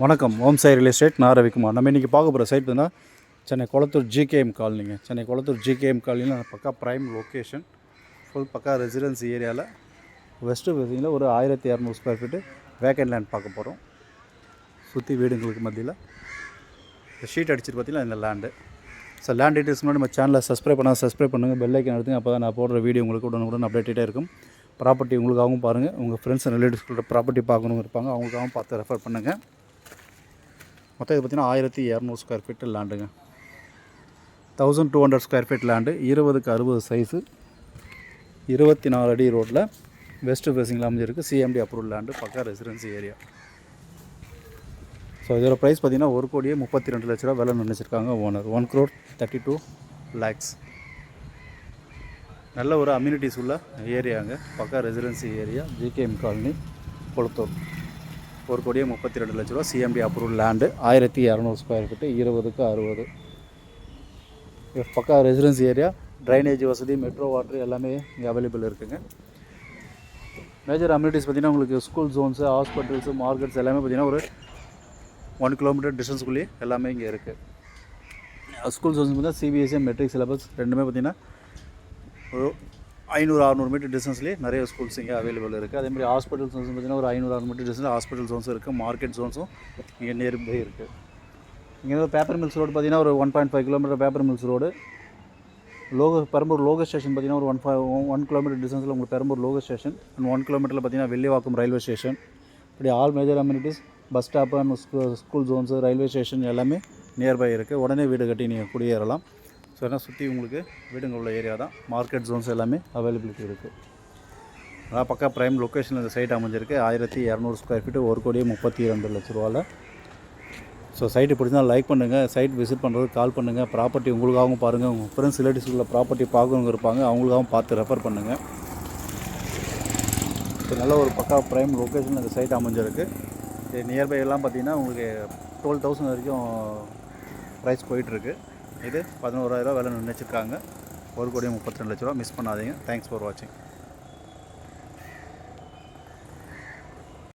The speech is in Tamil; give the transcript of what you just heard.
வணக்கம். ஓம் சாய் ரியல் எஸ்டேட். நான் ரவிக்குமார். நம்ம இன்றைக்கி பார்க்க போகிற சைட் வந்து சென்னை கொளத்தூர் ஜிகேஎம் காலனிங்க. சென்னை கொளத்தூர் ஜிகேஎம் காலனியில் பக்கா ப்ரைம் லொக்கேஷன், ஃபுல் பக்கா ரெசிடென்சி ஏரியாவில் வெஸ்ட்டு ஃபேஸிங்கில் ஒரு 1200 ஸ்கொயர் ஃபீட்டு வேக்கண்ட் லேண்ட் பார்க்க போகிறோம். சுற்றி வீடுங்களுக்கு மத்தியில் இந்த ஷீட் அடிச்சுட்டு பார்த்தீங்கன்னா இந்த லேண்டு. ஸோ லேண்ட் டீட்டெயில்ஸ் முன்னாடி நம்ம சேனலை சப்ஸ்கிரைப் பண்ணுங்கள், பெல் ஐக்கன் எடுத்துங்க. அப்போ தான் நான் போடுற வீடியோ உங்களுக்கு உடனுக்குடன் அப்டேட்டாக இருக்கும். ப்ராப்பர்ட்டி உங்களுக்காகவும் பாருங்கள், உங்கள் ஃப்ரெண்ட்ஸ் அண்ட் ரிலேட்டிவ்ஸ்களோட ப்ராப்பர்ட்டி பார்க்கணும் இருப்பாங்க, அவங்களுக்காகவும் பார்த்து ரெஃபர் பண்ணுங்கள். மொத்தம் இது பார்த்திங்கன்னா 1200 ஸ்கொயர் ஃபீட்டு லேண்டுங்க. 1200 ஸ்கொயர் ஃபீட் லேண்டு, 20க்கு 60 சைஸு, 24 அடி ரோட்டில் வெஸ்ட்டு ஃபேஸிங்கில் அமைஞ்சிருக்கு. சிஎம்டி அப்ரூவல் லேண்டு, பக்கா ரெசிடென்சி ஏரியா. ஸோ இதோட ப்ரைஸ் பார்த்திங்கன்னா 1,32 லட்ச ரூபா விலை நினைச்சிருக்காங்க ஓனர். 1,32,00,000. நல்ல ஒரு அம்யூனிட்டிஸ் உள்ள ஏரியாங்க, பக்கா residency area, GKM colony, Kolathur. 1,32 லட்ச ரூபா CMDA approval land, 1200 square feet, 20க்கு 60. பக்கா ரெசிடென்சி ஏரியா, ட்ரைனேஜ் வசதி, மெட்ரோ வாட்ரு எல்லாமே இங்கே அவைலபிள் இருக்குதுங்க. மேஜர் அம்யூனிட்டிஸ் பார்த்திங்கன்னா உங்களுக்கு ஸ்கூல் ஜோன்ஸு, ஹாஸ்பிட்டல்ஸு, மார்க்கெட்ஸ் எல்லாமே பார்த்திங்கன்னா ஒரு 1 கிலோமீட்டர் டிஸ்டன்ஸ்குள்ளேயே எல்லாமே இங்கே இருக்குது. ஸ்கூல் ஜோன்ஸ் பார்த்திங்கன்னா சிபிஎஸ்சி மெட்ரிக் சிலபஸ் ரெண்டுமே பார்த்திங்கன்னா ஒரு 500-600 மீட்டர் டிஸ்டன்ஸ்லேயே நிறைய ஸ்கூல்ஸ் இங்கே அவைலபிள் இருக்குது. அதேமாதிரி ஹாஸ்பிட்டல் ஜோன்ஸ் பார்த்திங்கன்னா ஒரு 500-600 மீட்டர் டிஸ்டன்ஸில் ஹாஸ்பிட்டல் ஜோன்ஸும் இருக்குது, மார்க்கெட் ஜோன்ஸும் இங்கே நியர்பை இருக்குது. இங்கே பேப்பர் மில்ஸ் ரோடு பார்த்திங்கன்னா ஒரு 1.5 kilometre paper mills road. Perambur loco station பார்த்திங்கன்னா ஒரு 1 கிலோமீட்டர் டிஸ்டன்ஸில் உங்களுக்கு பெரம்பூர் லோகோ ஸ்டேஷன். அண்ட் 1 கிலோமீட்டரில் பார்த்திங்கன்னா வெள்ளிவாக்கம் ரயில்வே ஸ்டேஷன். இப்படி all major amenities, bus stop and school Jones, railway station எல்லாமே நியர்பை இருக்குது. உடனே வீடு கட்டி நீங்கள் குடியேறலாம். ஸோ ஏன்னா சுற்றி உங்களுக்கு வீடுங்க உள்ள ஏரியா தான். மார்க்கெட் ஜோன்ஸ் எல்லாமே அவைலபிலிட்டி இருக்குது. அதான் பக்கா ப்ரைம் லொக்கேஷனில் இந்த சைட் அமைஞ்சிருக்கு. 1200 ஸ்கொயர் ஃபீட்டு, 1,32 லட்ச ரூபாவில். ஸோ சைட்டு பிடிச்சிருந்தால் லைக் பண்ணுங்கள், சைட் விசிட் பண்ணுறது கால் பண்ணுங்கள். ப்ராப்பர்ட்டி உங்களுக்காகவும் பாருங்கள், உங்கள் ஃப்ரெண்ட்ஸ் ரிலேட்டிவ்ஸுக்குள்ள ப்ராப்பர்ட்டி பார்க்கணுங்க இருப்பாங்க, அவங்களுக்காகவும் பார்த்து ரெஃபர் பண்ணுங்கள். ஸோ நல்ல ஒரு பக்கா ப்ரைம் லொக்கேஷனில் இந்த சைட் அமைஞ்சிருக்கு. நியர்பை எல்லாம் பார்த்திங்கன்னா உங்களுக்கு 12,000 வரைக்கும் ப்ரைஸ் போயிட்டுருக்கு. இது 11,000 விலை நினைச்சிருக்காங்க. 1,32 லட்ச ரூபா. மிஸ் பண்ணாதீங்க. தேங்க்ஸ் ஃபார் வாட்சிங்.